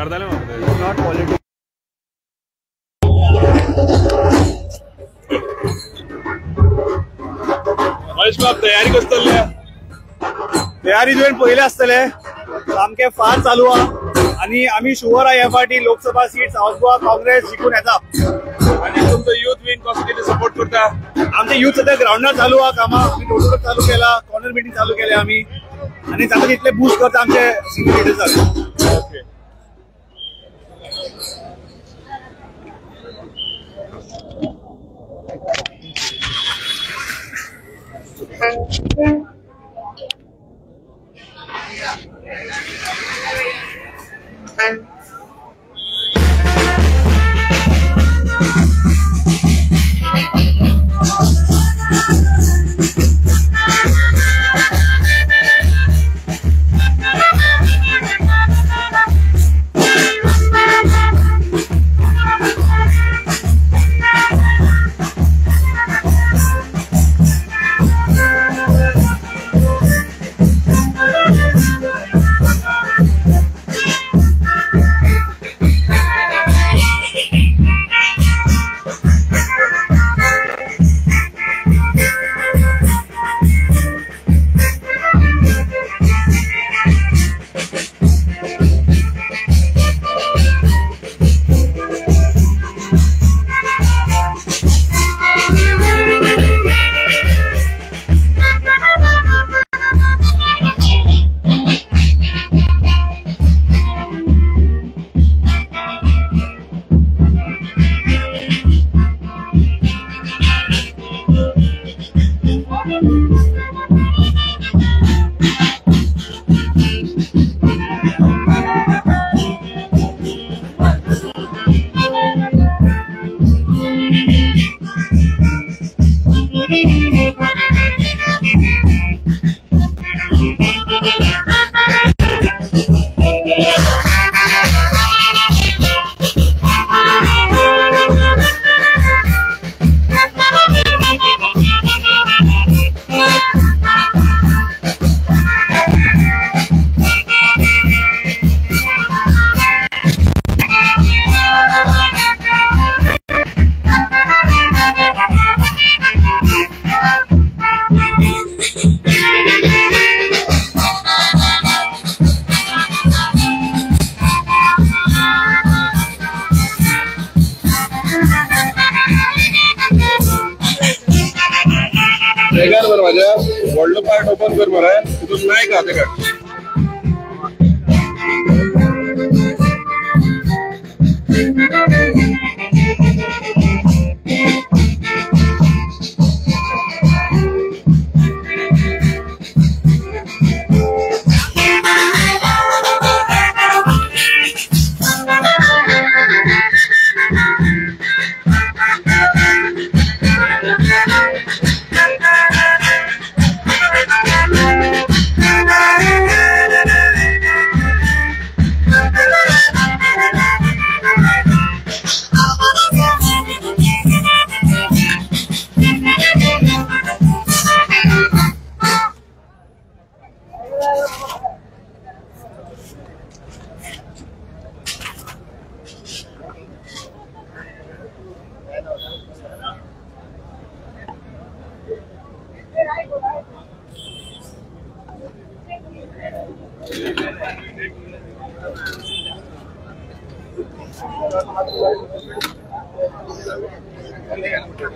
मारताले not politics. Mahesh बाब तयारी कशी चल्ल्या? तयारी तुवें पयले आसतले सामके फार चालू आहा आणि आम्ही शुअर आहा ह्या फावटी लोकसभा सीट साऊथ गोवा काँग्रेस जिखून येता. आणि तुमचं युथ विंग कसं किती सपोर्ट करता? आमचे युथ सध्या ग्राउंडार चालू आहा कामां. आम्ही रोड चालू केला, कॉर्नर मिटींग चालू केले आम्ही आणि जाता तितले बूस्ट करता आमचे सिनियर लिडर्स. ओके. बरं माझ्या वर्ल्ड पार्ट ओपन कर बरं तिथून नाही का ते का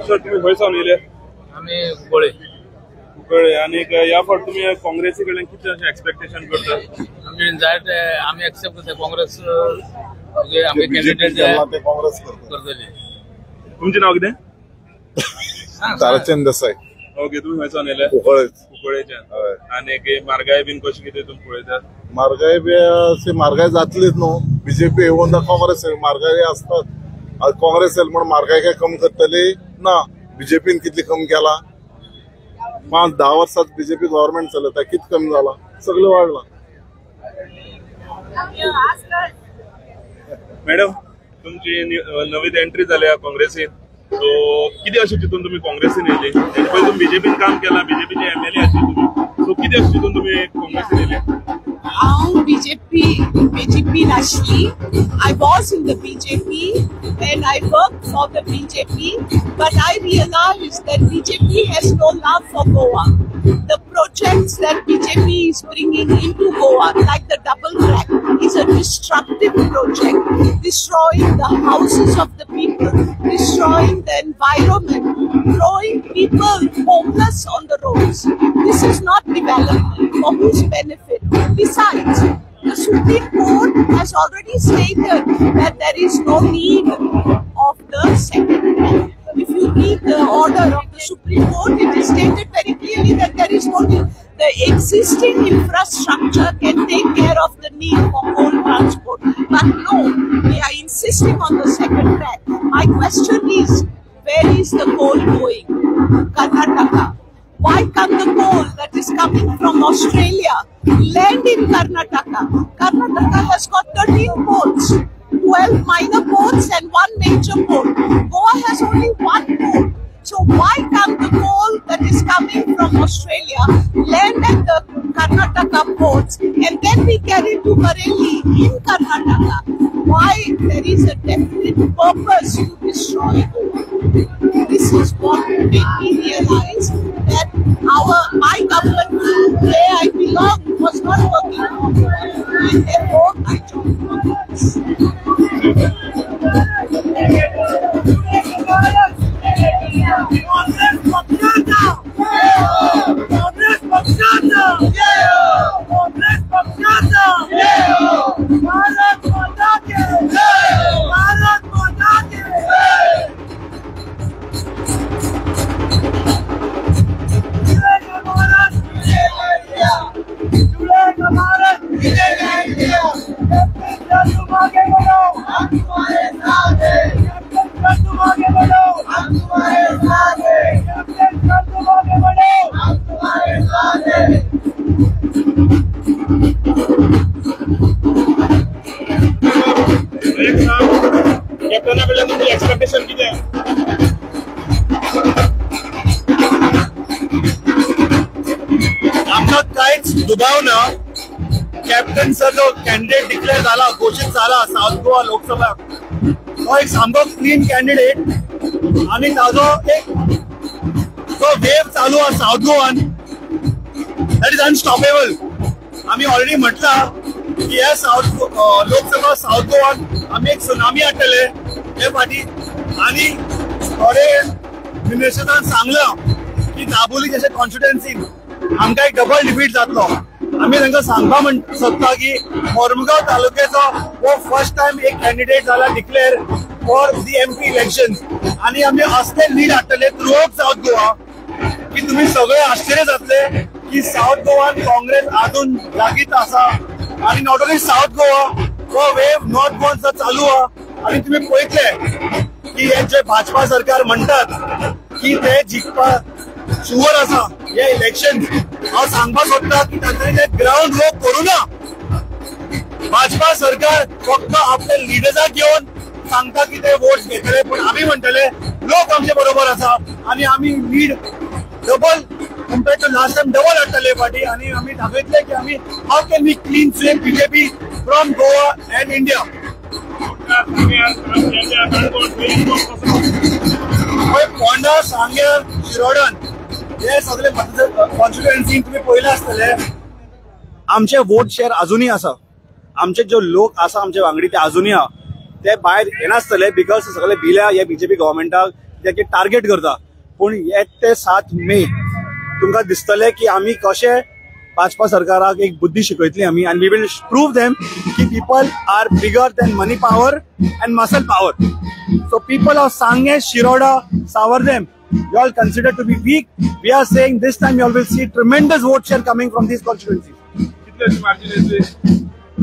सर तुम्ही खंयसान येयले? आम्ही गोळे कळ्ळे. आणि या फावट तुम्ही काँग्रेसी कडल्यान किती अशें एक्सपेक्टेशन करता? आम्ही जाय ते आम्ही एक्सेप्ट करता काँग्रेस म्हणजे आमचे कॅन्डिडेट जे ते काँग्रेस करतले. तुमचे नाव कितें? ताराचंद देसाई. ओके. तुम्ही खंयसान येयले? कुंकळ्ळेच्यान. आणि म्हारगाय बीन कशी कितें तुम्ही पळयतात? म्हारगाय बी अशी म्हारगाय जातलीच न्हू. बीजेपी येवन काँग्रेस म्हारगाय असतात. काँग्रेस येयला म्हणून म्हारगाय काय कमी करतली ना. बीजेपीन कितली कमी केला? 5-10 वर्षात बीजेपी गव्हर्नमेंट चलता किती कमी झाला? सगळं वाढला. मॅडम तुमची नवीन एंट्री जाल्या काँग्रेसीन, सो किती अशें चिंतून तुम्ही काँग्रेसीन येयले? पयलीं तुम्ही बीजेपीन काम केला, बीजेपीचे MLA आशिल्ले तुम्ही, सो किती वर्ष तिथून तुम्ही काँग्रेस दिले? BJP nationally. I was in the BJP and I worked for the BJP, but I realized that BJP has no love for Goa. The projects that BJP is bringing into Goa, like the double track, is a destructive project, destroying the houses of the people, destroying the environment, throwing people homeless on the roads. This is not development. For whose benefit? Besides, the Supreme Court has already stated that there is no need of the second track. If you read the order of the Supreme Court, it is stated very clearly that there is no need. The existing infrastructure can take care of the need for coal transport. But no, we are insisting on the second track. My question is, where is the coal going? Karnataka. Why can't the coal that is coming from Australia land in Karnataka? Karnataka has got 13 ports, 12 minor ports and 1 major port. Goa has only 1 port. So why can't the coal that is coming from Australia land at the Karnataka ports and then we carry to Bareilly in Karnataka? Why there is a definite purpose to destroy Goa? This is what made me realize that my government, where I belong, was not working for Goa, and therefore I joined Congress. कॅप्टनाकडे तुमची expectation किती आहे? आमचा काहीच दुभाव ना. कॅप्टनचा जो candidate declare झाला, घोषित झाला साऊथ गोवा लोकसभा, तो एक सामको क्लीन कॅन्डिडेट आणि ताजो एक जो वेव चालू आहे साऊथ गोवान, दॅट इज अनस्टॉपेबल. आम्ही ऑलरेडी म्हटलं की या लोकसभा साऊथ गोवान आम्ही एक सुनामी हाडटले हे फाटी, आणि थोडे मिनिस्टरान सांगलं की दाबोली जशे कॉन्स्टिट्युएन्सीन आमकां एक डबल डिफीट जातलो. आम्ही तांकां सांगपा सोदता की मोर्मुगांव तालुक्याचो हो फर्स्ट टाइम एक कॅन्डिडेट जाला declare for the MP election, आणि आम्ही असले लीड हाडटले थ्रू आउट साऊथ गोवा की तुम्ही सगळे आश्चर्य जातले की साऊथ गोवान काँग्रेस अजून जागीच आसा. आणि नॉट ओनली साऊथ गोवा, हो वेव नॉर्थ गोवानचा चालू आहे. आणि तुम्ही पळयतले की हे जे भाजपा सरकार म्हणतात की ते जिखपा शुअर आसा हे इलेक्शन, हांव सांगपाक सोदता की तांच्यानी ते ग्राउंड वर्क करूना. भाजपा सरकार फक्त आपल्या लिडर्साक घेऊन सांगता की ते वोट्स घेतले, पण आम्ही म्हणटले लोक आमचे बरोबर आसा आणि आम्ही lead double compare to last time double हाडटले फाटी. आणि आम्ही दाखयतले की आम्ही how can we clean sweep BJP from Goa and India. Ponda, Sanguem, शिरोडन हे सगळे कॉन्स्टिट्युएन्सी तुम्ही पळयले आसतले. आमचे वोट शेअर अजूनही आसा, आमचे जो लोक आसा आमचे वांगडी ते अजूनही आहा. ते भायर येनासतले बिकॉज सगळे भिल्या हे BJP गव्हर्मेंटाक ते टार्गेट करता. पण 1 ते 7 मे तुमकां दिसतले की आम्ही कशे भाजपा सरकाराक एक बुद्धी शिकयतली आम्ही, and we will prove them कि people are bigger than money power and muscle power. So people of Sangye, Shiroda, Savardem, you all consider to be weak. We are saying this time you all will see tremendous vote share coming from these constituencies. कितल्याची margin येते?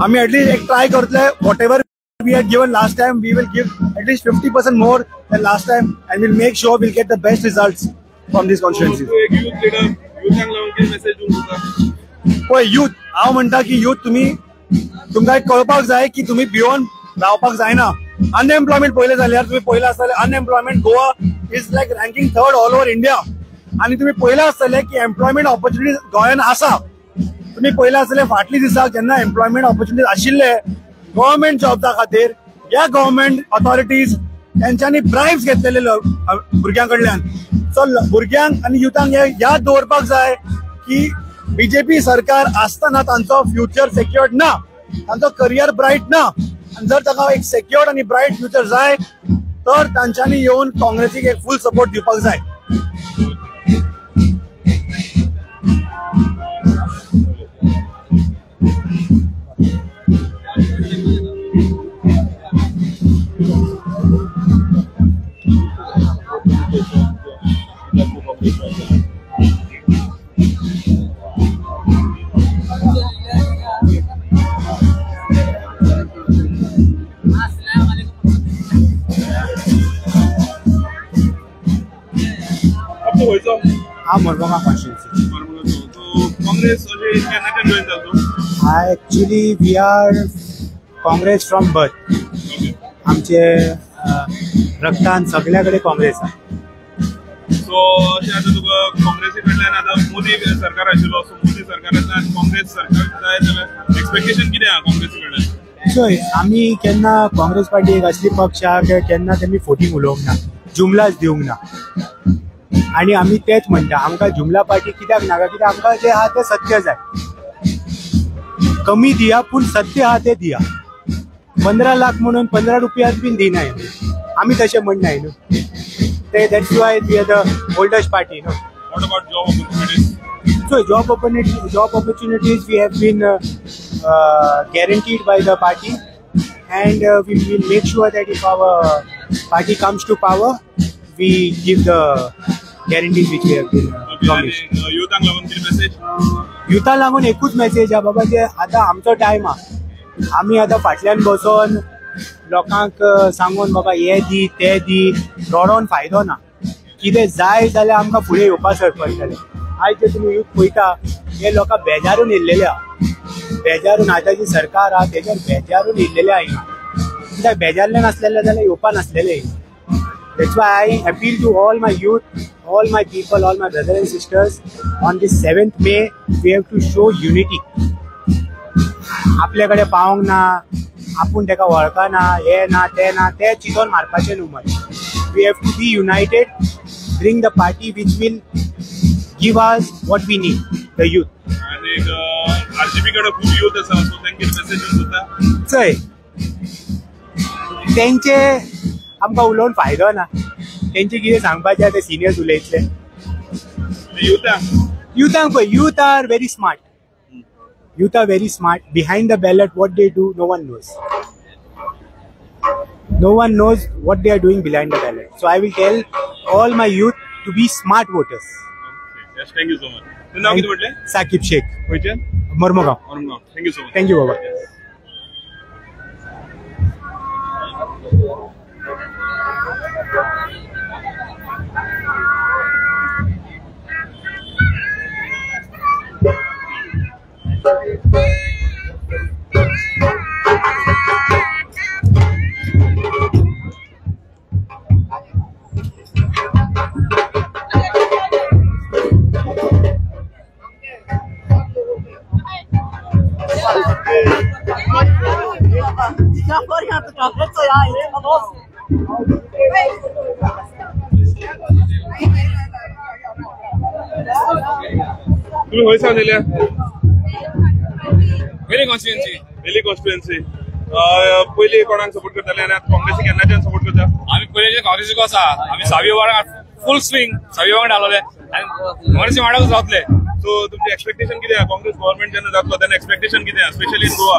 आम्ही at least एक try करतले. Whatever we had given last time, we will give at least 50% more than last time, and we'll make sure we'll get the best results from these constituencies. एक youth leader युथांक लावून कितें message दिवंक पळय youth, हांव म्हणटा की youth तुमकां एक कळपाक जाय की तुम्ही भिवून रावपाक जायना. अनएम्प्लॉयमेंट पयलें जाल्यार तुम्ही पयलें आसतलें unemployment Goa is like ranking 3rd all over India. आणि तुम्ही पळयला आसतले की एम्प्लॉयमेंट ऑपॉर्च्युनिटीज गोंयांत आसा. तुम्ही पळयला आसतले फाटली दिसाक जेन्ना एम्प्लॉयमेंट ऑपॉर्च्युनिटीज आशिल्ले गव्हर्मेंट जॉब्सा खातीर ह्या गव्हर्मेंट ऑथॉरिटीज त्यांच्यानी ब्राइब्स घेतलेले भुरग्यां कडल्यान. सो भुरग्यांक आनी युथांक हे याद दवरपाक जाय की बीजेपी सरकार आसतना तांचो फ्युचर सेक्युअर्ड ना, तांचो करियर ब्रायट ना. आनी जर ताका एक सेक्युअर्ड आनी ब्रायट फ्युचर जाय तर तांच्यांनी येवन काँग्रेसीक एक फुल सपोर्ट दिवपाक जाय. I'm Mormugao constituency. काँग्रेस केन्ना जॉईन जातो? Actually, we are Congress from birth. आमचे रक्तान सगळ्याकडे काँग्रेस आहे. सो अशें आतां तुका काँग्रेसी कडल्यान आतां मोदी सरकार आशिल्लो, सो मोदी सरकारांतल्यान काँग्रेस सरकार जाय जाल्यार एक्सपेक्टेशन कितें आहा काँग्रेसी कडल्यान? चोय आमी केन्ना काँग्रेस पार्टी एक असली पक्ष आहा की केन्ना तेमी फोटींग उलोवंक ना, जुमलाच दिवंक ना. आणि आमी तेच म्हणटा आमकां जुमला पार्टी कित्याक नाका, कित्याक आमकां जे आहा ते सत्य जाय. कमी दिया पूण सत्य आहा ते दिया. 15 लाख म्हणून 15 रुपयात बीन दिनाय आमी तशें म्हणनाय न्हू. ते that's why we are the oldest party न्हू. What about job opportunities? So job opportunities we have been guaranteed by the party, and we will make sure that if our party comes to power, we give the guarantees which we have been promised. युथांक लागून कितें message? युथा लागून एकूच message हा बाबा, जे आता आमचो time हा. आमी आता फाटल्यान बसून लोकांक सांगून बाबा हे दी ते दी रडोन फायदो ना. कितें जाय जाल्यार आमकां फुडें येवपाक पडटलें. आयज जे तुमी यूथ पळयता हे लोकां बेजारून येयल्लेले आहा. बेजारून आतां जी सरकार आहा तेजेर बेजारून येयल्लेले आहा हिंगा. कित्याक बेजारले नासलेले जाल्यार येवपा नासलेले. That's why I appeal to all my youth, all my people, all my brothers and sisters. On this 7th May, we have to show unity. आपल्याकडे पावंक ना, आपूण तेका वळखना, हे ना ते चिंतून मारपाचें न्हू मत. We have to be united, bring the party which will give us what we need, the youth. आनी आरसीपी कडे खूब यूथ आसा, सो तांकां मेसेज दिता? चय तेंचे आमकां उलोवन फायदो ना. तेंचे कितें सांगपाचें ते सिनियर्स उलयतले. युथांक पळय, youth are very smart. Youth are very smart. Behind the ballot, what they do, no one knows. No one knows what they are doing behind the ballot. So I will tell all my youth to be smart voters. Yes, thank you so much. तुझं नाव किती म्हटले? Saqib Sheikh, खंयच्यान? Mormugao. Thank you so much. Thank you, Baba. तुम्ही खंयसान येयल्या? वेरी constituency. Velim constituency. पयलीं कोणाक सपोर्ट करताले आनी आतां काँग्रेसीक केन्नाच्यान सपोर्ट करता? आम्ही पहिले काँग्रेसीक आसा. आम्ही 6व्या वांगडा फुल स्विंग 6व्या वांगडा घालले आनी काँग्रेसी वांगडाच रावतले. सो तुमचे एक्सपेक्टेशन कितें आहा? काँग्रेस गव्हर्मेंट जेन्ना जातलो तेन्ना एक्सपेक्टेशन कितें आहा, specially in Goa?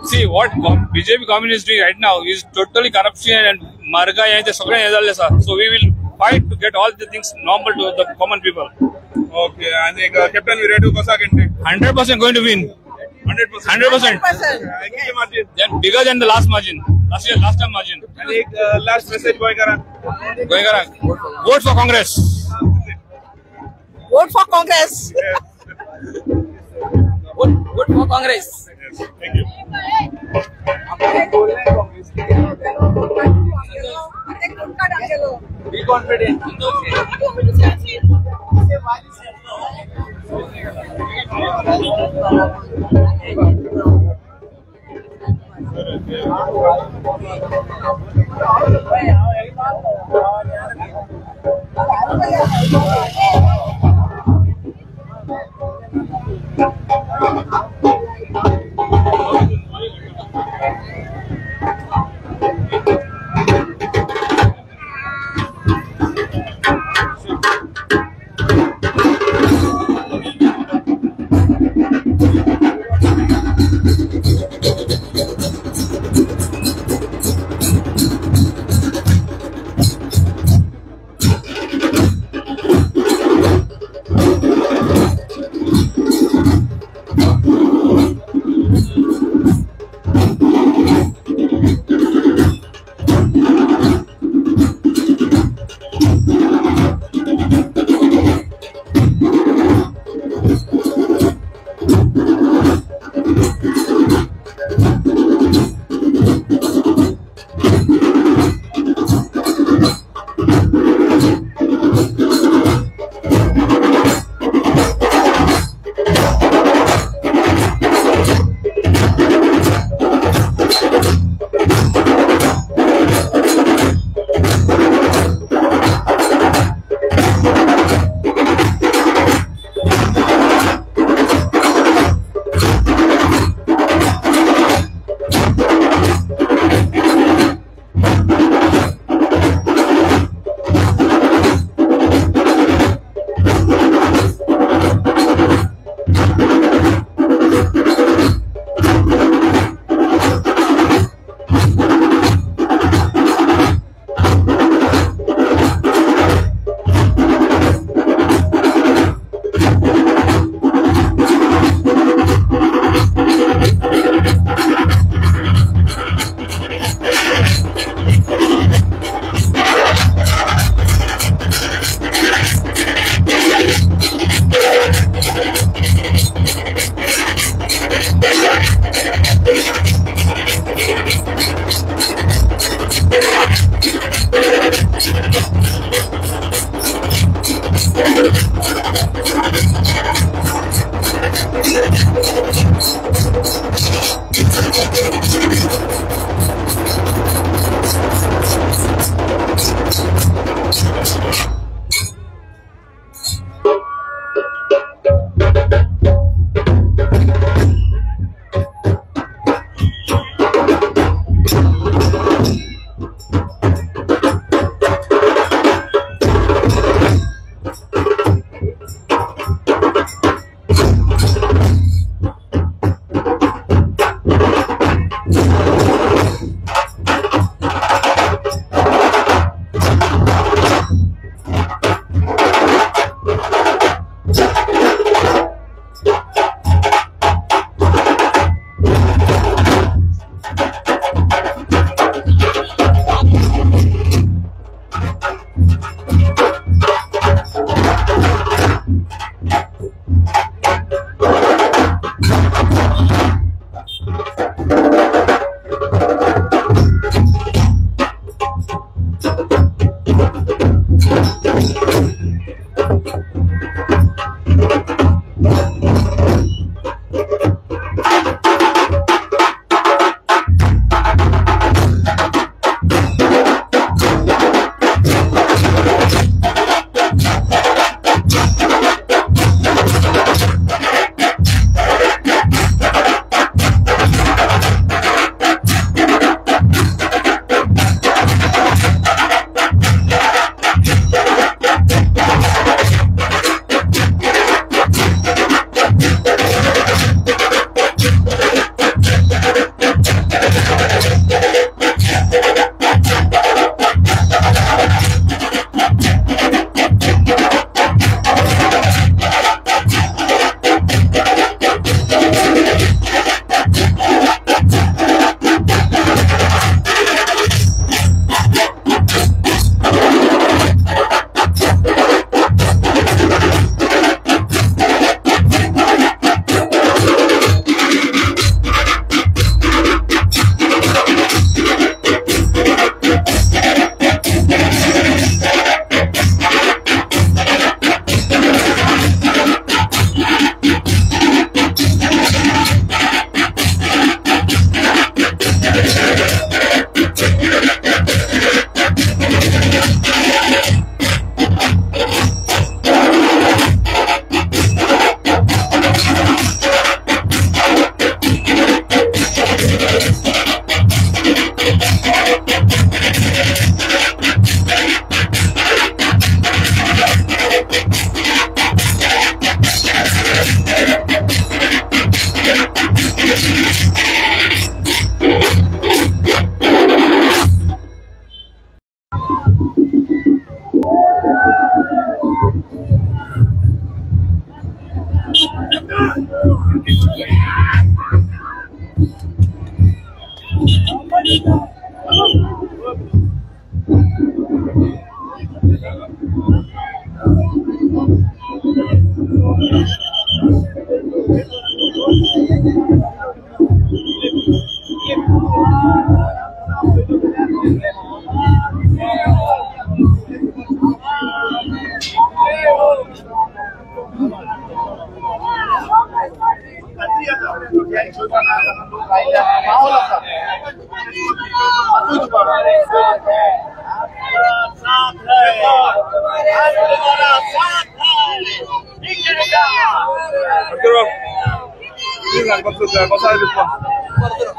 See what BJP government is doing right now is totally corruption and margai and the सगळे हे जाल्ले आसा. So we will fight to get all the things normal to the common people. Okay. आनी captain Virat कसा candidate? 100% going to win. 100%. किती margin? Then bigger than the last margin. Last time margin. आणि एक last message गोंयकारांक. Vote for Congress. Vote for Congress. Vote for Congress. Thank you. Be confident.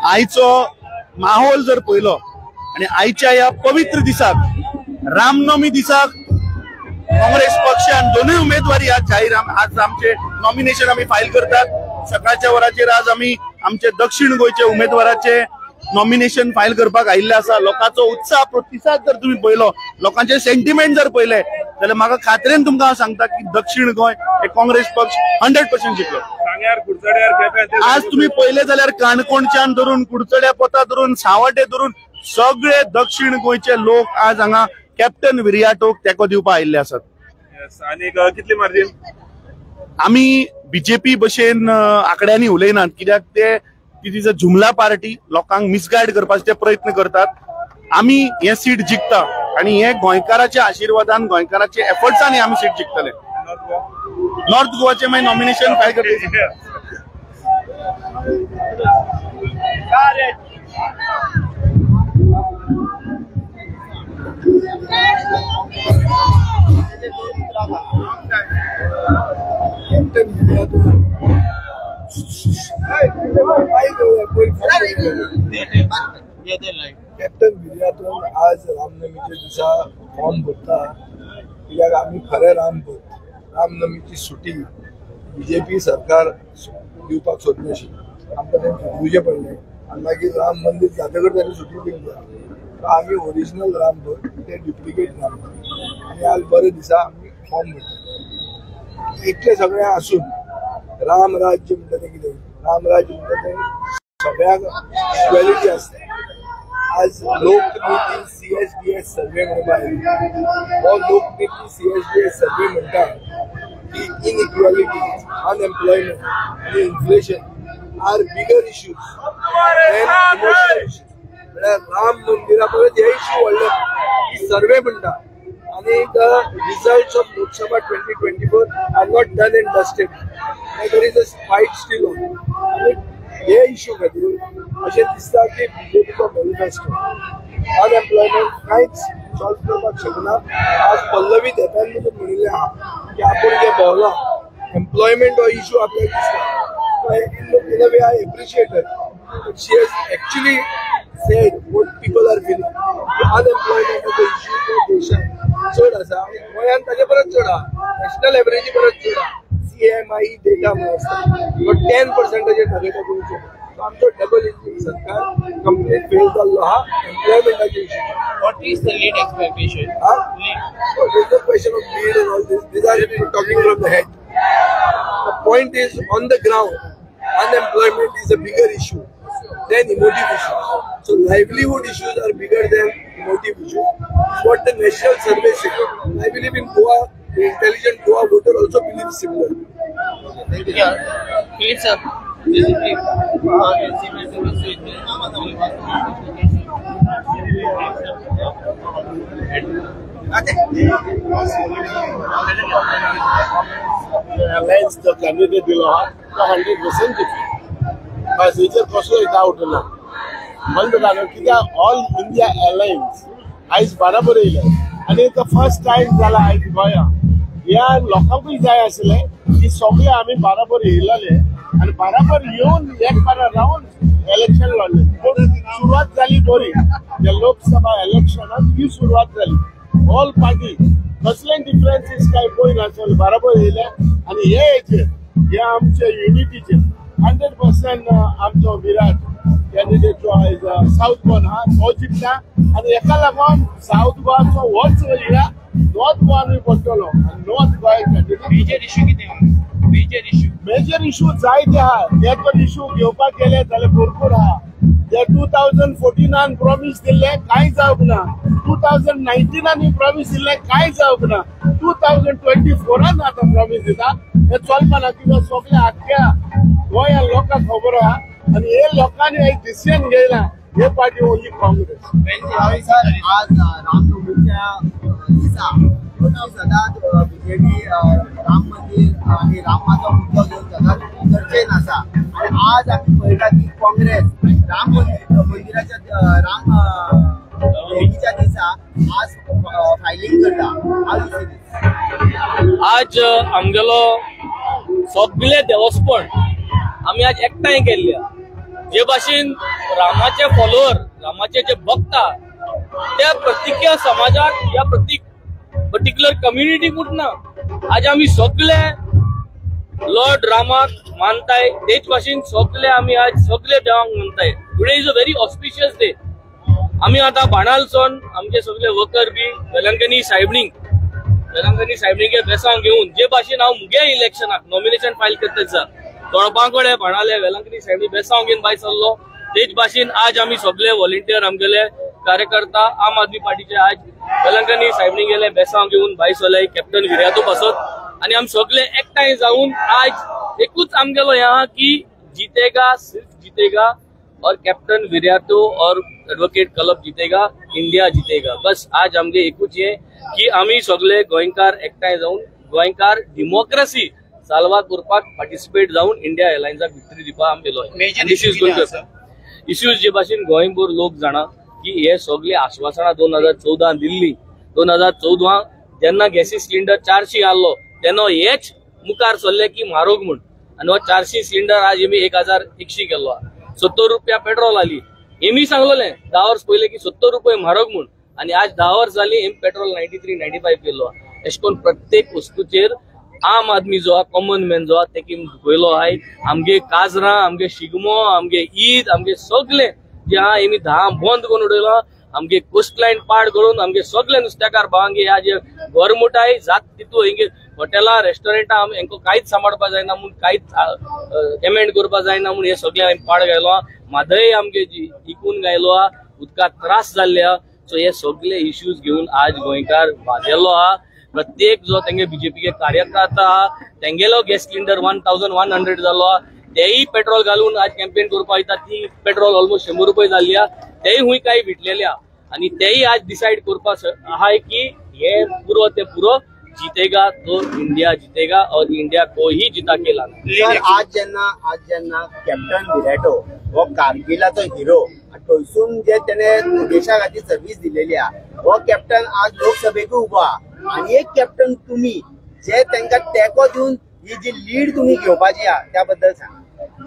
आईचो माहोल जर पळयलो आणि आईच्या ह्या पवित्र दिसाक रामनवमी दिसाक काँग्रेस पक्षान दोनूय उमेदवारी आज जाहीर आज आमचे नॉमिनेशन आम्ही फायल करतात। सकाळच्या वराचेर आज आम्ही आमचे दक्षिण गोयचे उमेदवाराचे नॉमिनेशन फायल करपाक आयिल्ले आसा। लोकांचो उत्साह प्रतिसाद जर तुम्ही पळयलो, लोकांचे सेंटिमेंट जर पळयले जाल्यार म्हाका खात्रेन तुमकां हांव सांगता की दक्षिण गोंय हे काँग्रेस पक्ष 100% जिखलो। आज तुम्ही पळयले जाल्यार काणकोणच्यान धरून कुडचड्या पोता धरून सावड्डे धरून सगळे दक्षिण गोंयचे लोक आज हांगा कॅप्टन विरियाटोक तेको दिवपाक आयिल्ले आसात। आणि कितली मार्जिन? आम्ही बीजेपी भशेन आंकड्यांनी उलयनात, कित्याक ते इज अ जुमला पार्टी, लोकांक मिसगायड करपाचे ते प्रयत्न करतात। आम्ही हे सीट जिखता आणि हे गोंयकाराच्या आशीर्वादान गोंयकाराच्या एफर्ट्सांनी आम्ही सीट जिखतले। नॉर्थ गोवाचे मागीर नॉमिनेशन फायल करतले। कॅप्टन विरियाटोक आज रामनवमीच्या दिसा फॉर्म भरता, कित्याक आमी खरे राम भक्त। रामनवमीची सुटी बीजेपी सरकार दिवपाक सोदनाशिल्ली, आमकां तें जिखुचे पडलें आनी मागीर राम मंदिर जातकच ताणें सुटी दिली। आमी ओरिजिनल राम भक्त, ते डुप्लिकेट राम भक्त, आनी आज बरे दिसा आमी फॉर्म भरता। इतलें सगळें आसून राम राज्य म्हणटा तें कितें? राम राज्य म्हणटा तें सगळ्याक इक्वेलिटी आसता। आज लोकनीती CSDS सर्वे म्हणून हो लोकनीती CSDS सर्वे म्हणटा की इनइक्वेलिटी, अनएम्प्लॉयमेंट आणि inflation are bigger issues than emotional issues. म्हळ्यार राम मंदिरा परस हे इश्यू व्हडले सर्वे म्हणटा। आणि the results of Lok Sabha 2024 are not done and dusted, there is a fight still on. हे इश्यू खातीर अशें दिसता की बीजेपीचो मॅनिफेस्टो अनएम्प्लॉयमेंट कांयच सॉल्व करपाक शकना। आज पल्लवी देतान म्हणिल्लें आहा की आपूण जे भोंवला एम्प्लॉयमेंट हो इश्यू आपल्याक दिसता। In a way I appreciate her, but she has actually said what people are feeling. Unemployment is the issue for देशात चड आसा आनी गोंयांत ताचे परस चड आहा, नॅशनल एवरेजी परस चड आहा। CMI डेटा म्हणून आसता तो 10% टार्गेटा करूचे। सो आमचो डबल इंजीन सरकार कंप्लीट फेल जाल्लो आहा एम्प्लॉयमेंटाचे issue. What is the lead expectation? So there is a question of lead and all this. These are talking from the head. The point is on the ground, unemployment is a bigger issue than emotive issues. So livelihood issues are bigger than emotive issues. It's what the national survey said. I believe in Goa, the intelligent Goa voter also believes similarly. Yeah, please sir. Alliance the candidate will have 100% defeat. Passenger कसलो doubt ना बंद जालो कित्याक all India airlines आयज बराबर येयले आनी तो फर्स्ट टाइम जाला आयज गोंया। ह्या लोकांकूय जाय आसलें की सगळे आमी बराबर येयलेले आनी बराबर येवन एक बारा रावन इलेक्शन लढले। सुरवात जाली बरी, त्या लोकसभा इलेक्शनात ही सुरवात जाली। ऑल पार्टी कसले डिफरन्सीस काय पळय नासले, बराबर येयले आनी हे हेचेर हे आमचे युनिटीचेर 100% आमचो विराट कॅन्डिडेट जो आहे साऊथ गोवन हा तो जिखला आणि एका लागून साऊथ गोवाचो वोट एरिया नॉर्थ गोवानूय पडटलो आनी north Goa candidate. Major issue कितें? मेजर इश्यू जायते आहा, ते तर इश्यू घेवपाक गेले जाल्यार भरपूर आहा। ते 2014 प्रॉमिस दिले कांय जावंक ना, 2019 प्रॉमिस दिले कांय जावंक ना, 2024 आता प्रॉमिस दिता हे चलपा ना, कित्याक सगळे आख्या गोंया लोकांक खबर आहा आणि हे लोकांनी एक डिसिजन घेयला हे पार्टी ओन्ली काँग्रेस. आज रामनवमीच्या दिसा सदांच बीजेपी राम मंदिर आणि रामाचो मुद्दो घेऊन सदांच चर्चेन आसा आणि आज आम्ही पळयता की काँग्रेस राम मंदिराच्या रामनवमीच्या दिसा आज फायलिंग करता. आज आमगेलो सगळे देवस्थान आम्ही आज एकठांय केल्ले. जे भाशेन रामाचे फॉलोअर, रामाचे जे भक्त त्या प्रत्येक समाजात या पर्टिक्युलर कम्युनिटी ना आज आम्ही सगळे लॉर्ड रामाक मानताय. तेच भाशेन सगळे आम्ही आज सगळे देवाक मानताय. Today is a very auspicious day. आम्ही आता बाणालसून आमचे सगळे वर्कर बी वेलंकनी सायबणींगे बेसांग घेऊन जे भाशेन हांव मुगे इलेक्शनाक नॉमिनेशन फायल करता तोळपाकडे बाणाले वेलंकनी सायबणी बेसांग घेऊन भायर सरलो. तेच भाशेन आज आम्ही सगळे व्हॉलंटियर आमगेले कार्यकर्ता आम आदमी पार्टीचे आज वेलंकनी सायबणी गेले बेसांग घेऊन भायर सरले कॅप्टन विर्यातो पासत आणि आम्ही सगळे एकठांय जाऊन आज एकूच आमगेलो ह्या की जीतेगा सिर्फ जीतेगा और कैप्टन विर्यातो और एडवोकेट क्लब जीतेगा, इंडिया जीतेगा. बस आज आमगे एकूच हे की आम्ही सगळे गोंयकार एकठांय जाऊन गोंयकार डेमोक्रेसी साल्वा करपाक पार्टिसिपेट जाऊन इंडिया एअरलायन्साक विक्टरी दिवपाक आमी गेलो. इश्यूज जे भाशेन गोंयभर लोक जाणा की हे सगळे आश्वासनां 2014 दिल्ली. 2014 जेन्ना गॅसी सिलिंडर 400 आल्लो तेन्ना हेच मुखार सरले की म्हारग म्हूण आनी हो 400 सिलिंडर आज आमी 1100 केलो. 70 रुपया पेट्रोल आली. हेमी सांगलोले 10 वर्स पयले की 70 रुपये म्हारग म्हूण आनी आज 10 वर्स जाली पेट्रोल 93-95 केलो. अशें करून प्रत्येक वस्तूचेर आम आदमी जो हा, कॉमन मॅन जो हा तेकी पयलो आहाय. आमगे काजरां, आमगे शिगमो, आमगे ईद, आमगे सगळे जे हा हेमी बंद करून उडयलो. आमगे कोस्टलायन पाड करून आमगे सगळे नुस्तेकार भावांगे आज गव्हर्नमेंटाय जात तितू हेंगे हॉटेलां रेस्टॉरंटां हेंको कांयच सांबाळपा जायना म्हूण कांयच एमेंड करपा जायना म्हूण हे सगळे हांवें पाड घायलो. म्हादय आमगे जी इकून गायलो हा, उदकाक त्रास जाल्ले हा. सो हे सगळे इश्यूज घेऊन आज गोंयकार भाजेल्लो हा. प्रत्येक जो तेंगे बीजेपी कार्यकर्ता हा तेंगेलो गॅस सिलिंडर 1100 जालो हा. तेही पेट्रोल घालून आज कॅम्पेन करपा वयता. ती पेट्रोल ऑलमोस्ट 100 रुपये जाल्ली हा. तेही हुंय काही विटलेले हा आणि तेही आज डिसाइड करपा आहाय की हे पुरो ते पुरो जीतेगा तो इंडिया जीतेगा और इंडिया को ही जिता के लाना. सर आज जेन्ना कॅप्टन विर्यातो हो कारगिलाचो हिरो थंयसून जे तेणे देशा खातीर सर्वीस दिलेली हा, हो कॅप्टन आज लोकसभेक उबो हा आणि एक कॅप्टन तुम्ही जे तांकां तेको दिवन ही जी लीड तुम्ही घेवपाची हा त्या बद्दल सांग.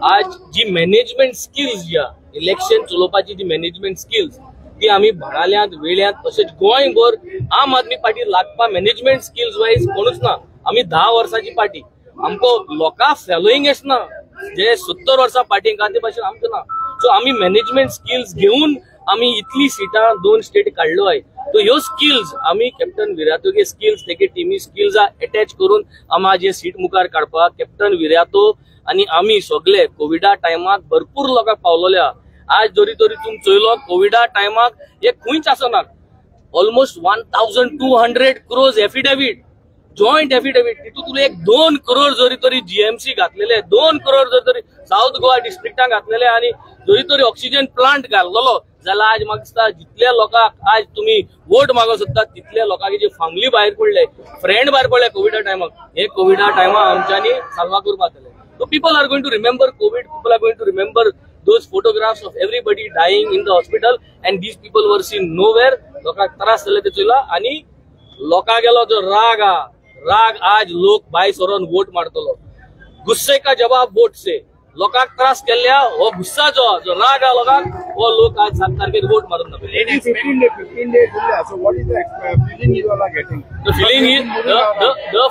आज जी मॅनेजमेंट स्किल्स जी हा, इलेक्शन चलोवपाची जी मॅनेजमेंट स्किल्स ती आम्ही भाणाल्यांत वेळ्यांत तशेंच गोंयभर आम आदमी पार्टी लागपा मॅनेजमेंट स्किल्स वायज कोणूच ना. आम्ही 10 वर्साची पार्टी. आमको लोकां फॉलोईंग ना जे 70 वर्सां पार्टीक ते भाशेन आमकां ना. सो आम्ही मॅनेजमेंट स्किल्स घेऊन आम्ही इतली सिटां 2 स्टेट काडलो आहे. तो ह्यो स्किल्स आम्ही कॅप्टन विर्यातोगे स्किल्स तेगे टीमी स्किल्स अटॅच करून आम्हा जे सीट मुखार काडपाक कॅप्टन विर्यातो आणि आम्ही सगळे कोविडा टायमाक भरपूर लोकांक पावलोले हा. आज जरी तरी तुम्ही चोयलो कोविडा टायमाक हे खंयच आसना. Almost 1200 crores affidavit, joint affidavit. तितून 2 crore जरी तरी जीएमसी घातलेले, 2 crore जरी तरी साऊथ गोवा डिस्ट्रिक्टाक घातलेले आणि जरी तरी ऑक्सिजन प्लांट घाललो जाल्यार आज म्हाका दिसता जितल्या लोकांक आज तुम्ही वोट मागो सोदता तितल्या लोकांची जी फॅमिली भायर पडले, फ्रेंड भायर पडले कोविडा टायमाक, हे कोविडा टायमाक आमच्यांनी साल्वा करपाक जातले. So people are going to remember COVID. People are going to remember those photographs of everybody dying in the hospital, and these people were seen nowhere. लोकांक त्रास जाले ते चोयला आणि लोकां गेलो जो राग आज लोक भायर सरून वोट मारतलो. गुस्से का जवाब वोट से. लोकांक त्रास केल्ल्या हो गुस्सा जो राग आ लोकांक हो लोक आज सारखे vote maroon नपले. 15 days. So what is the feeling you all are getting? The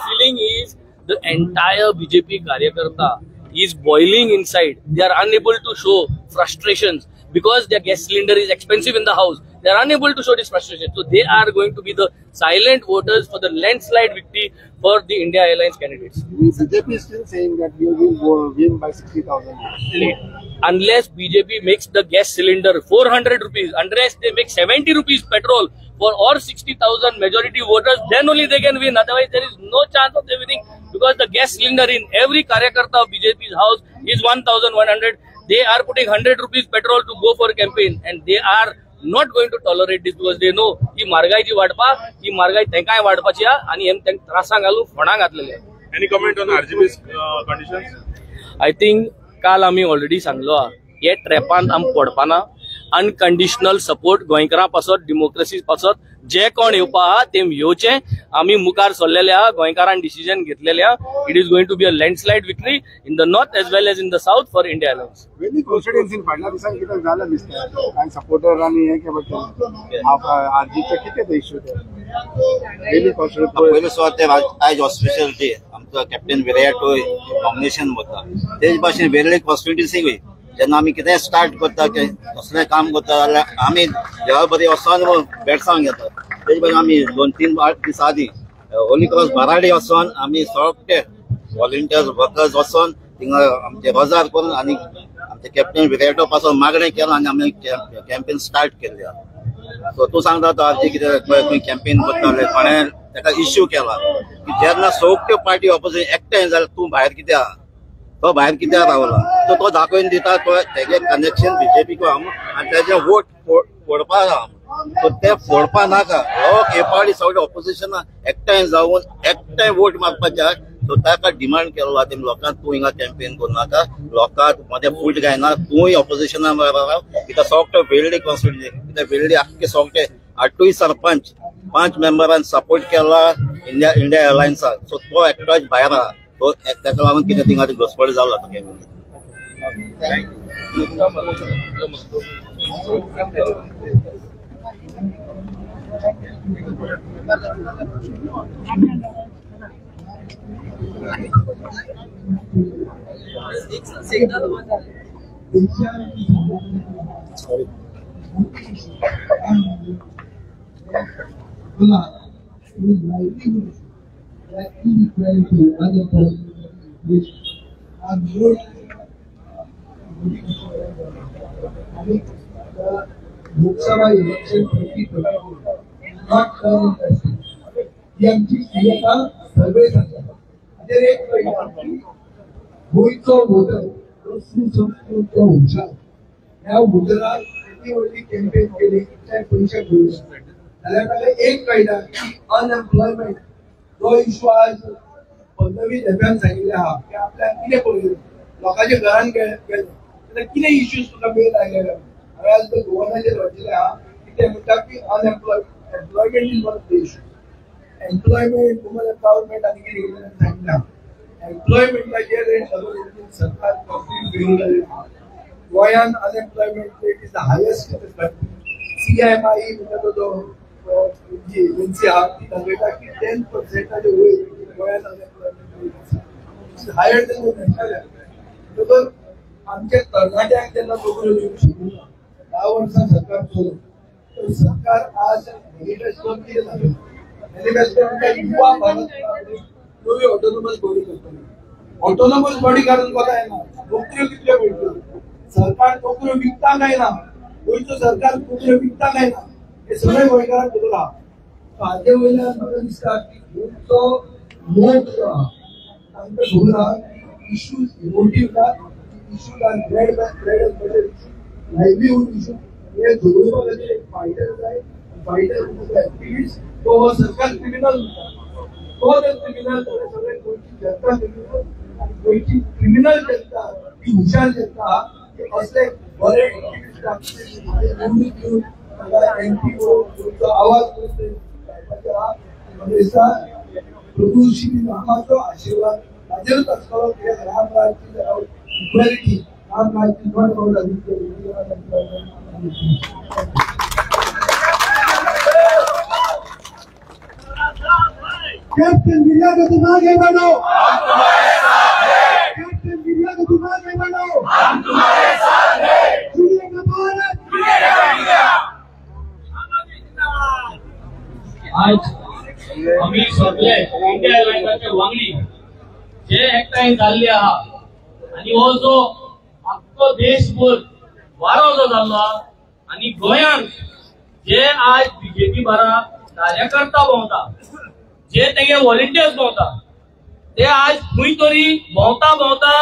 feeling is the entire BJP Karyakarta is boiling inside. They are unable to show frustrations because their gas cylinder is expensive in the house. They are unable to show this frustration. So they are going to be the silent voters for the landslide victory for the India Airlines candidates. BJP is still saying that we will win by 60,000 lead. unless BJP makes the gas cylinder 400 rupees, unless they make 70 rupees petrol for all 60,000 majority voters, then only they can win. Otherwise, there is no chance of them winning, because the gas cylinder in every Karyakarta of BJP's house is 1,100. They are putting 100 rupees petrol to go for campaign, and they are not going to tolerate this, because they know की मार्गाईची वाडपा, ही मार्गाई तेंकाय वाडपाची आणि हेम तेंक त्रासां घालून फोंडां घातलेले. Any comment on RGB's conditions? I think काल आमी already सांगलो हे ट्रॅपान आम पडपाना. Unconditional support गोंयकारां पासत, डेमोक्रेसी पासत जे कोण येवपा आहा तेम येवचे. आमी मुखार सरलेले आहा, गोंयकारांनी डिसिजन घेतलेले आहा. It is going to be a landslide victory in the north as well as in the south for India alliance. वेनी कॉन्स्टिट्युएन्सी फाटल्या दिसांनी कितें जालें दिसता, कांय सपोर्टर आनी हे आरजीचे कितें इश्यू ते वेनी कॉन्स्टिट्युएन्सी पयलीं सुवाते आयज ऑस्पिशियल डे आमचो कॅप्टन विराटो नॉमिनेशन वता. तेच भाशेन वेगळी कॉन्स्टिट्युएन्सी जेन्ना आमी कितें स्टार्ट करता, कसलें काम करता जाल्यार आमी देवा बरी वचोन बेडसांग घेता. तेजे भाशेन आमी 2-3 दीस आदीं होली क्रॉस बाराडे वचोन आमी सोगटे व्हॉलंटियर्स वर्कर्स वचोन थिंगा आमचे रोजार करून आनी आमचे कॅप्टन विराटो पासून मागणें केलां आनी आमी कॅम्पेन स्टार्ट केल्ले. सो तूं सांगता तो आमचे कितें खंय कॅम्पेन करताले, कोणें ताका इश्यू केला की जेन्ना सोगट्यो पार्टी ऑपोजीट एकठांय जाल्यार तूं भायर कित्याक आहा, तो भायर कित्याक रावला, तो दाखोवन दिता तो तेजे कनेक्शन बीजेपीक आनी तेजे वोट फोडपाक आहा. सो ते फोडपा नाका. लोक हे पावटी सगळे ऑपोजिशना एकठांय जावन एकठांय वोट मागपाचे. सो ताका डिमांड केलो आहा लोकांक, तूं हिंगा कॅम्पेन करूं नाका, लोकांक मध्ये फूट गायना, तूंय ऑपोजिशना राव. कित्याक सोगटे वेल्डी कॉन्स्टिट्युएन्सी, कित्याक वेल्डी आख्खे सोगटे 8 सरपंच 5 मेंबरान सपोर्ट केला इंडिया अलायन्साक. सो तो एकटोच भायर आहा. तो ताका लागून कितें थिंगा घोस्पड जालो तो कॅम्पेन. लोकसभा इलेक्शन 2024 ही आमची क्रिया सर्वे सांगता. एक गोयचो वोटर तो सुसंस्कृत हुशार, ह्या वोटराक किती व्हडली कॅम्पेन केली, कितले पयशे भरले जाल्यार ताका एक कळटा की अनएम्प्लॉयमेंट जो इश्यू आज फडणवीस हेप्यान सांगिल्ले आहा की आपल्याक कितें पळयलें, लोकांच्या घरान गेले जाल्यार कितें इश्यूज तुका मेल आयले. हांवें आज गव्हर्नमेंटाचेर वाचिल्लें आहा की ते म्हणटा की employment is one of the issue. Employment, woman empowerment आनी कितें सांगितलें. एम्प्लॉयमेंटाचेर सरकार कंप्लीट घेवन जालें. गोंयान unemployment rate is the highest in the country. CMI म्हणटा तो जी एजन्सी आहा ती दाखयता की 10% वयर गोंयान अनएम्प्लॉयमेंट रेट आसा, higher than the national average. आमच्या तरणाट्यांक जेन्ना नोकऱ्यो दिवंक शकना, 10 वर्सां सरकार चलून, तर सरकार आज मॅनिफेस्टोन कितें दाखयता, मॅनिफेस्टो म्हणटा युवा भारत नवी ऑटोनॉमस बॉडी करतली. ऑटोनॉमस बॉडी काडून कोता येना, नोकऱ्यो कितल्यो पडटल्यो. सरकार नोकऱ्यो विकता काय ना, गोंयचो सरकार नोकऱ्यो विकता काय ना, हे सगळे गोंयकारांक खबर आहा. हाचे वयल्यान म्हाका दिसता की गोंयचो लोक जो आहा तांकां खबर आहा की इश्यूज इमोटीव ना, issues are bread and butter issue, livelihood issue. हे सोडोवपा खातीर एक फायटर जाय. फायटर एक्टिविस्ट तो हो सरकार क्रिमिनल म्हणटा, तो जर क्रिमिनल जाल्यार सगळे गोंयची जनता क्रिमिनल. आनी गोंयची क्रिमिनल जनता ही हुशार जनता आहा की असले बरे एक्टिविस्ट निवडून घेवन ताका MP गोंयचो आवाज प्रभू श्री रामाचो आशिर्वाद ताजेरूच आसतलो. कित्याक राम राज्य इक्वॅलिटी, राम राज्य नॉट अबाउट कैप्टन विराट तुम आगे बढ़ो, हम तुम्हारे साथ हैं. कैप्टन विराट तुम आगे बढ़ो, हम तुम्हारे साथ हैं. जुड़ेगा भारत, जुड़ेगा इंडिया. आज आम्ही सगळे इंडिया अलायन्साचे वांगडी जे एकठांय जाल्ले आहा आणि हो जो अख्खो देशभर वारो जो जाल्लो आनी गोंयांत जे आज बीजेपी बारा कार्यकर्ता भोंवता, जे तेगे व्हॉलंटियर्स भोंवता, ते आज खंय तरी भोंवता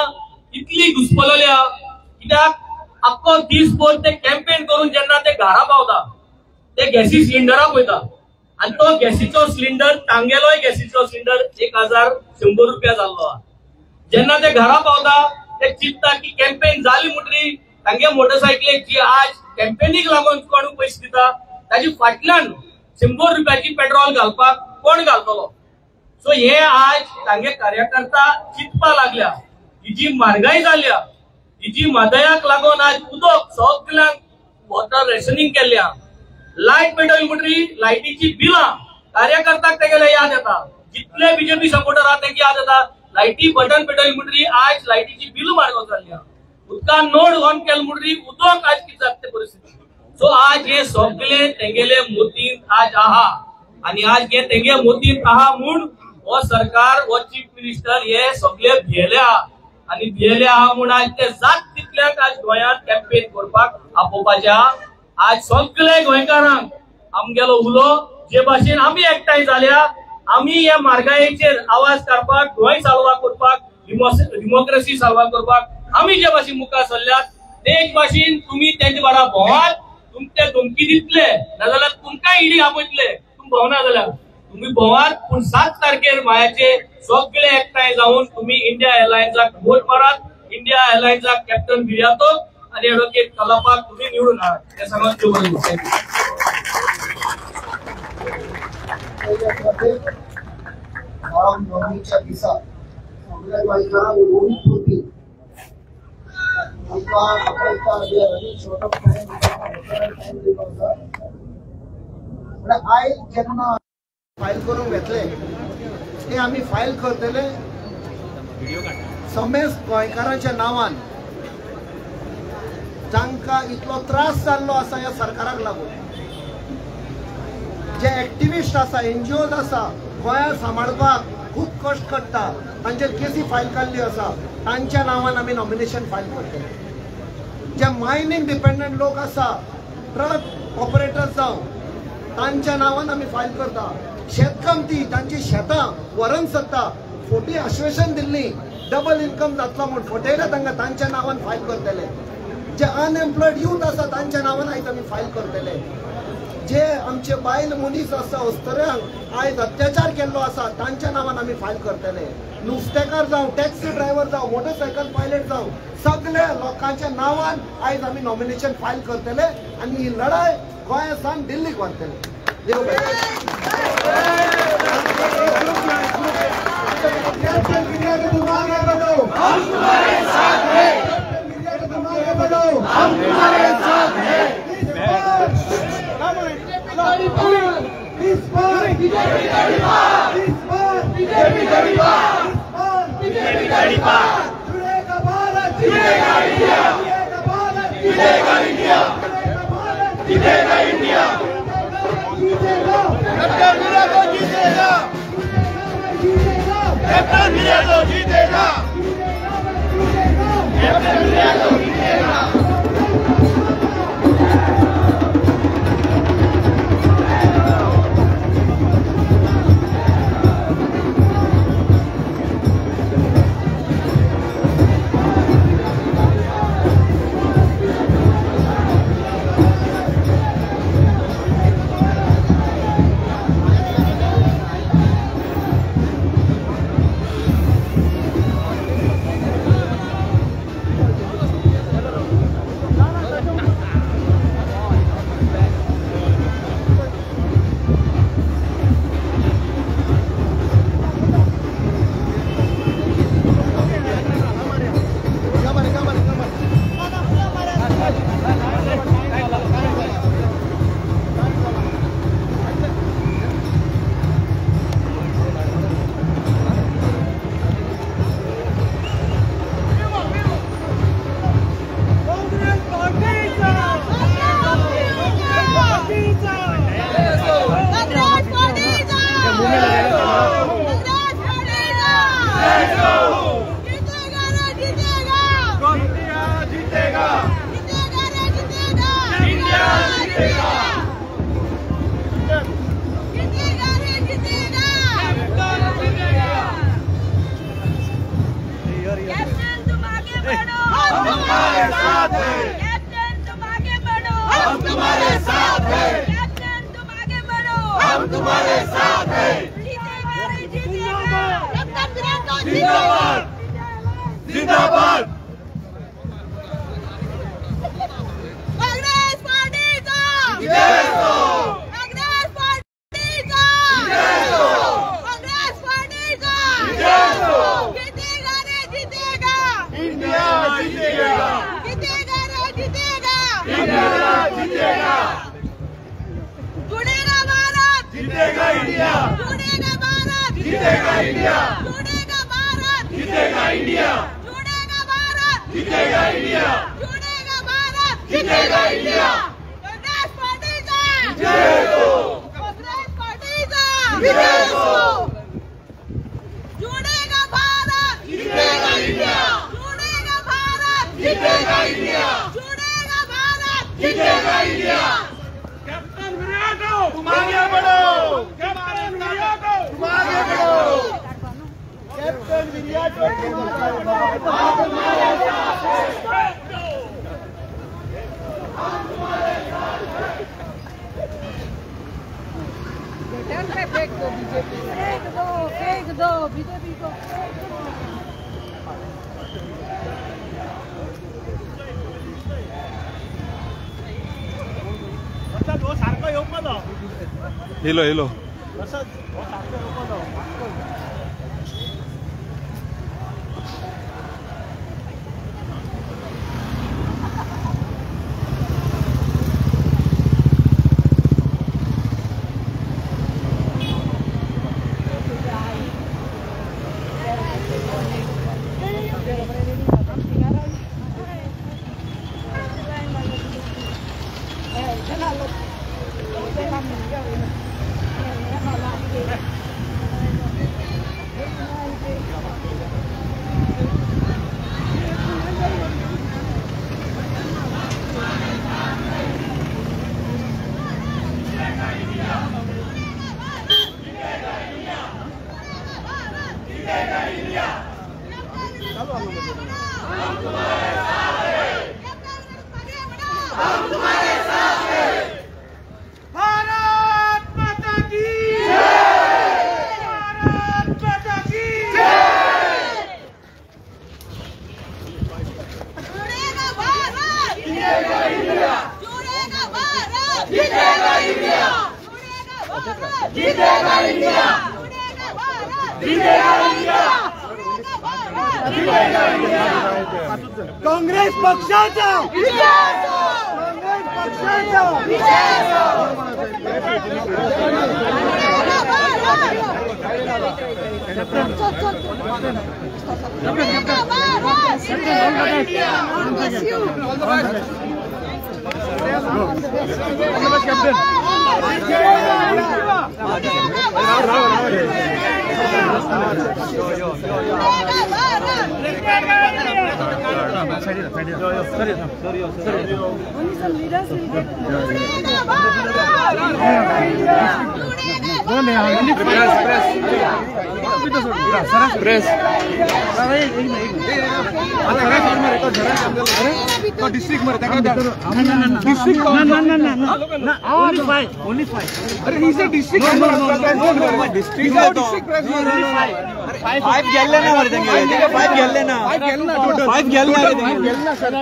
इतली घुस्पलोल्या कित्याक अख्खो दिसभर ते कॅम्पेन करून जेन्ना ते घरा पावता ते गॅसी सिलिंडराक वयता आनी तो गॅसीचो सिलिंडर तांगेलोय गॅसीचो सिलिंडर 1100 रुपया जाल्लो आहा. जेन्ना ते घरा पावता ते चिंतता की कॅम्पेन जाली म्हणटरी तांगे मोटरसायकलेक जी आज कॅम्पेनीक लागून कोण पयशे दिता ताजी फाटल्यान 100 रुपयाची पेट्रोल घालपाक कोण घालतलो. सो हे आज तांगे कार्यकर्ता चिंतपा लागल्या ही जी म्हारगाय जाल्या, ही जी म्हादयाक लागून आज उदक सगळ्यांक वॉटर रेशनिंग केल्ल्या, लायट पेटोवली म्हणटरी लायटीची बिलां कार्यकर्त्याक तेगेले याद येता. जितले बीजेपी सपोर्टर आहा तेंगे याद येता लायटी बटन पेटोवली म्हणटरी आज लायटीची बिल म्हारग जाल्ल्या, उदकान नोड ऑन केले म्हणटरी उदक आज कितें जाता ते परिस्थिती. सो आज हे सगळे तेंगेले मोतीन आज आहा आनी आज हे तेंगे मोतीन आहा म्हूण हो सरकार हो चीफ मिनिस्टर हे सगळे भियेल्या आनी भियेले आहा म्हूण आज ते जात तितल्याक आज गोंयांत कॅम्पेन करपाक आपोवपाचे आहा. आज सगळे गोंयकारांक आमगेलो उलो जे भाशेन आमी एकठांय जाल्या, आमी ह्या म्हारगायेचेर आवाज काडपाक, गोंय साल्वा करपाक, डेमोक्रेसी साल्वा करपाक आमी जे भाशेन मुखार सरल्यात तेच भाशेन तुमी तेंचे वांगडा भोंवात. तुमचे धमकी दितले नाजाल्यार तुमकां ईडी आपयतले, तुमी भोंवना जाल्यार तुम्ही भोंवात. पूण 7 तारखेर मायाचे सगळे एकठांय जावन तुम्ही इंडिया एअरलायन्साक वोट मारात. इंडिया एअरलायन्साक कॅप्टन भिर्यातो आनी एडवोकेट कलापाक तुम्ही निवडून हाडात हे सांगून नोंदणीच्या दिसा सगळ्या गोंयकारांक उलोवणी होती. आयज जेन्ना फायल करून घेतले ते आमी फायल करतले समेस्त गोंयकारांच्या नांवान जांकां इतलो त्रास जाल्लो आसा ह्या सरकाराक लागून. जे एक्टिविस्ट आसा, एनजीओज आसा, गोंया सांबाळपाक खूब कश्ट करता, तांचेर केसी फायल केल्ली आसा, तांच्या नांवान आमी नॉमिनेशन फायल करतले. जे मायनिंग डिपेंडंट लोक आसा, ट्रक ऑपरेटर्स जावं, तांच्या नांवान आमी फायल करता. शेतकामती तांची शेतां व्हरून सत्ता, फोटी आश्वेशन दिल्ली डबल इन्कम जातलो म्हूण फटयले तांकां, तांच्या नांवान फायल करतले. जे अनएम्प्लॉयड यूथ आसा तांच्या नांवान आयज आमी फायल करतले. जे आमचे बायल मनीस आसा, अस्तऱ्यांक आयज अत्याचार केल्लो आसा तांच्या नांवान आमी फायल करतले. नुस्तेकार जावं, टॅक्सी ड्रायव्हर जावं, मोटरसायकल पायलट जावं, सगळ्या लोकांच्या नांवान आयज आमी नॉमिनेशन फायल करतले आनी ही लढाय गोंयासान दिल्लीक व्हरतले. जिंदाबाद कांग्रेस पार्टीचा कांग्रेस पार्टीचा कांग्रेस पार्टीचा जीतेगा रे जीतेगा इंडिया जीतेगा जीतेगा रे जीतेगा इंडिया जीतेगा जुड़ेगा भारत जीतेगा इंडिया जुड़ेगा भारत जीतेगा इंडिया जुड़ेगा भारत जीतेगा इंडिया जुड़ेगा भारत जीतेगा इंडिया जुड़ेगा भारत जीतेगा इंडिया कांग्रेस पार्टीचा जय हो कांग्रेस पार्टीचा जय हो जुड़ेगा भारत जीतेगा इंडिया जुड़ेगा भारत जीतेगा इंडिया जुड़ेगा भारत जीतेगा इंडिया कैप्टन विराटो तुम आगे बढ़ो कैप्टन विराटो तुम आगे बढ़ो कैप्टन विराटो फेंक दो बीजेपी फेंक दो बीजेपी को हेलो हेलो काँग्रेस पक्षाचा काँग्रेस पक्षाचा प्रेस डिस्ट्रिक्ट मध्ये डिस्ट्रिक्ट ओनली 5 अरे he is a district district press 5 गेले ना मारे देंगे 5 गेले ना 5 गेले ना सर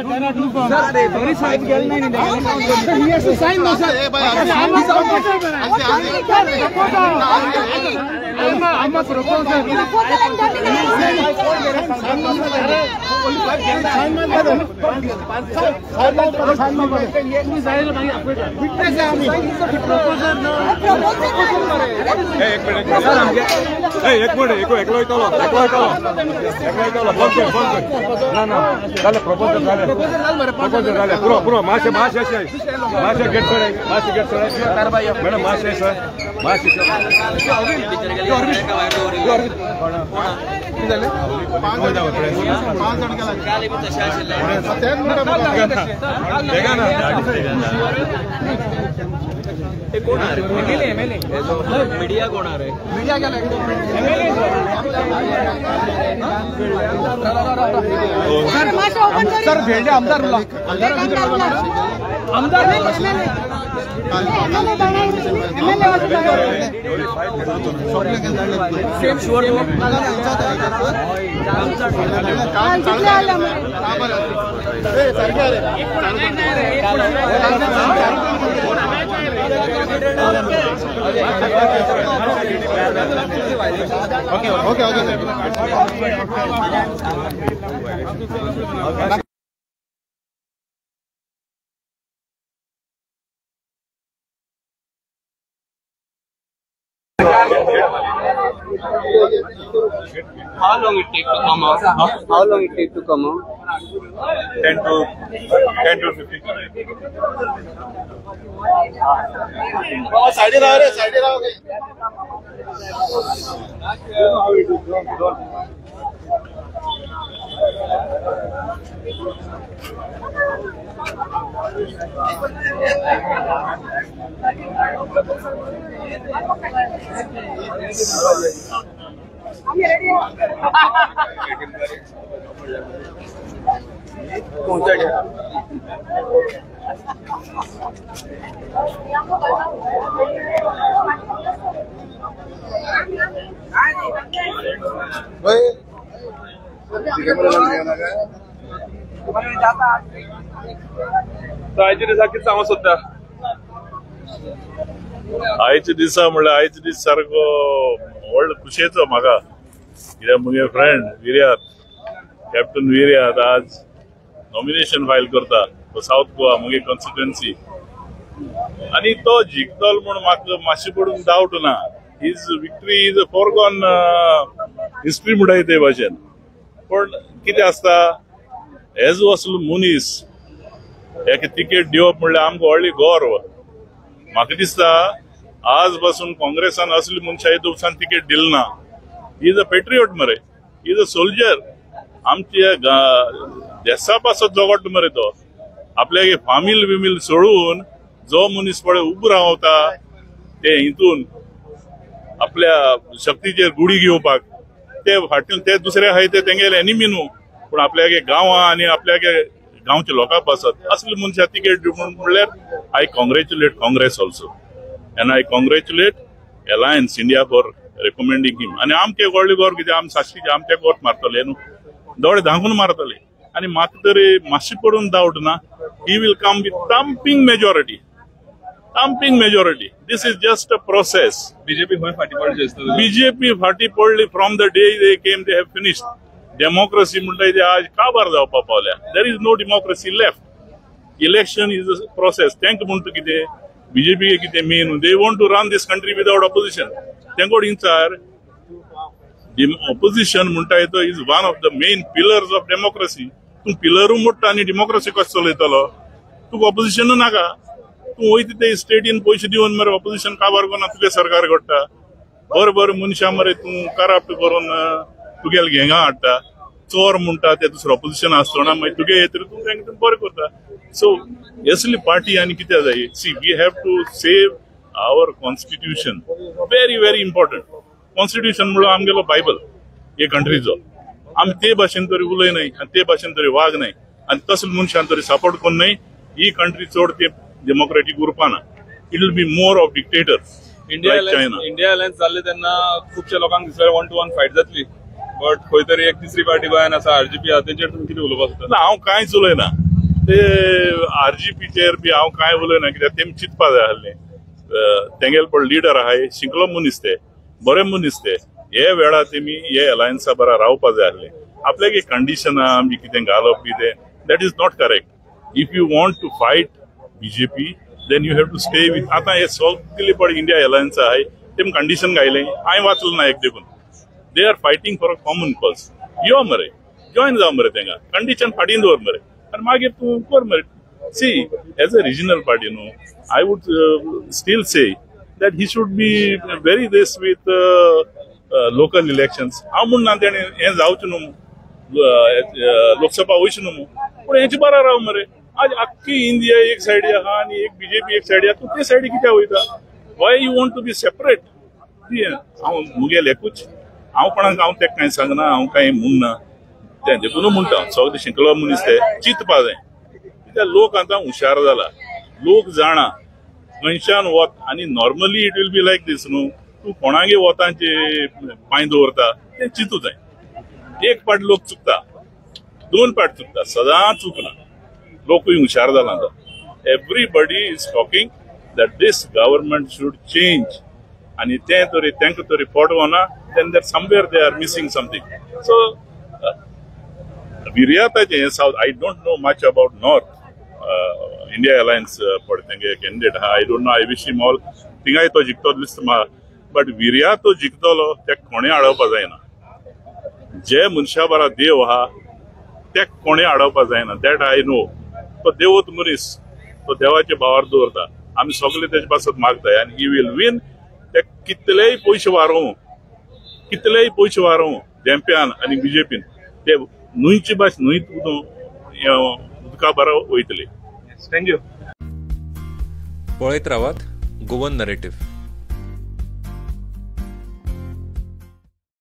5 गेले नहीं sir he has to sign no sir I'm a proposer. Media कोण आहे मीडिया सर भेंडे आमदार same sure okay How long it take to come out? How long it take to come out? 10 to 15. Side रहा रे side रहा आयच्या दिसा कितें सांगू सोदता आयच्या दिसा म्हणल्यार आयच्या दीस सारको व्हडलो खुशेचो म्हाका कित्याक मुगे फ्रेंड विर्यात कॅप्टन विर्यात आज नॉमिनेशन फायल करता साउथ गोवा मुगे कॉन्स्टिट्युएन्सी आनी तो जिखतलो म्हूण म्हाका मातशें पडून डावट ना his victory is a foregone history म्हणटाय ते भाशेन पण कितें आसता एज असलो मनीस एक तिकेट दिवप म्हणल्यार आमकां व्हडली गौरव म्हाका दिसता आज पासून काँग्रेसान असली मनशां येदोवसान तिकेट दिली ना इज अ पेट्रियट मरे इज अ सोल्जर आमच्या देशा पासत जगत मरे तो आपल्यागे फामील बिमील सोडून जो मनीस पळय उबो रावता ते हितून आपल्या शक्तीचेर गुडी घेवपाक ते फाटील ते दुसरे आहाय ते तेंगेले एनिमी न्हू पूण आपल्यागे गांवां आनी आपल्यागे गांवच्या लोकां पासत असली मनशां तिकेट दिवून म्हणल्यार I congratulate Congress also and I congratulate alliance India for recommending him आनी आमचे व्हडले गोर कितें आमी साश्टीचे आमचे गोर मारतले न्हू दोळे धांकून मारतले आनी म्हाका तरी मातशें पडून डावट ना he will come with thumping majority this is just a process BJP खंय फाटी पडली बीजेपी फाटी पडली from the day they came they have finished democracy म्हणटा ते आज काबार जावपा पावल्या there is no democracy left election is a process तेंका म्हणटा कितें बीजेपी कितें मेन they want to run this country without opposition तेंकोड इंचार ऑपोजिशन म्हणटा तो is one of the main pillars of democracy तूं पिलरू मोडटा आनी डेमोक्रेसी कसो चलयतलो तुका ऑपोजिशन नाका तूं वयता ते स्टेटीन पयशे दिवन मरे ऑपोजिशन काबार करना तुगे सरकार घडटा बरें मनशां मरे तूं करप्ट करून तुगेले घेंगा हाडटा चोर म्हणटा ते दुसरो ऑपोजिशन आसतना मागीर तुगे येतरी तूं तेंका बरें करता सो असली पार्टी आनी कितें जाय see we have to save our constitution very very important constitution म्हणल्यार आमगेलो बायबल हे कंट्रीचो आमी ते भाशेन तरी उलयनाय आनी ते भाशेन तरी वागनाय आनी तसले मनशां तरी सपोर्ट करनाय ही कंट्री चड ते डेमोक्रेटीक उरपाना it will be more of dictator India alliance जाल्ले तेन्ना खुबशा लोकांक दिसलें 1-to-1 फायट जातली बट खंय तरी एक तिसरी पार्टी गोंयान आसा आरजीपी आहा तेचेर तुमी कितें उलोवपाक सोदता हांव कांयच उलयना ते आरजीपीचेर बी हांव कांय उलयना कित्याक तेमी चिंतपा जाय आहलें तेंगेले पळय लिडर आहाय शिकलो मनीस ते बरे मनीस ते हे वेळार तेमी हे अलायन्सा बरा रावपा जाय आहलें आपल्याक एक कंडिशनां आमी कितें घालप बी ते that is not correct if you want to fight BJP then you have to stay with आतां हे सगळे पळय इंडिया अलायन्स आहाय तेमी कंडिशन घायलें हांवें वाचलें ना एक देखून they are fighting for a common cause यो मरे जॉइन जाव मरे तेंगा कंडिशन फाटीन दवर मरे आनी मागीर तूं कर मरे सी एज अ रिजनल पार्टी न्हू आय वूड स्टील से that he should be very this with local elections हांव म्हणना तेणे हें जावचें न्हू लोकसभा वयची न्हू पूण हेची बरा राव मरे आज आख्खी इंडिया एक सायडी आहा आनी एक बीजेपी एक सायडी आहा तूं ते सायडी कित्याक वयता why you want to be separate हांव मुगेल एकूच हांव कोणाक हांव तेका कांय सांगना हांव कांय म्हणना तें देखून म्हणटा सगळे शिकलो मनीस ते चिंतपा जाय कित्याक लोक आतां हुशार जाला लोक जाणा खंयच्यान वत आनी normally it will be like this न्हू तूं कोणागे वतांचे पांय दवरता तें चिंतू जाय एक पाट लोक चुकता दोन पाट चुकता सदां चुकना लोकूय हुशार जाला आतां everybody is talking that this government should change आनी तें तरी तेंका तरी पडवना then that somewhere they are missing something so विर्याताचें सावथ I don't know much about north India alliance पड तेंगे कॅन्डिडेट आहा I don't know I wish him all थिंगाय तो जिखतो दिसता म्हाका बट विर्या तो जिखतलो तेका कोणें आडोवपा जायना जे मनशा बरा देव आहा तेका कोणें आडोवपा जायना दॅट आय नो तो देवत मनीस तो देवाच्या भावार दवरता आमी सगळे तेजे पासत मागताय आनी ही वील विन ते कितलेय पयशे वारोव जेम्प्यान आनी बीजेपीन ते न्हूंयची भाश न्हूंयत उदका बरो वयतली. थँक्यू. पळयत रावात गोवन नरेटिव्ह.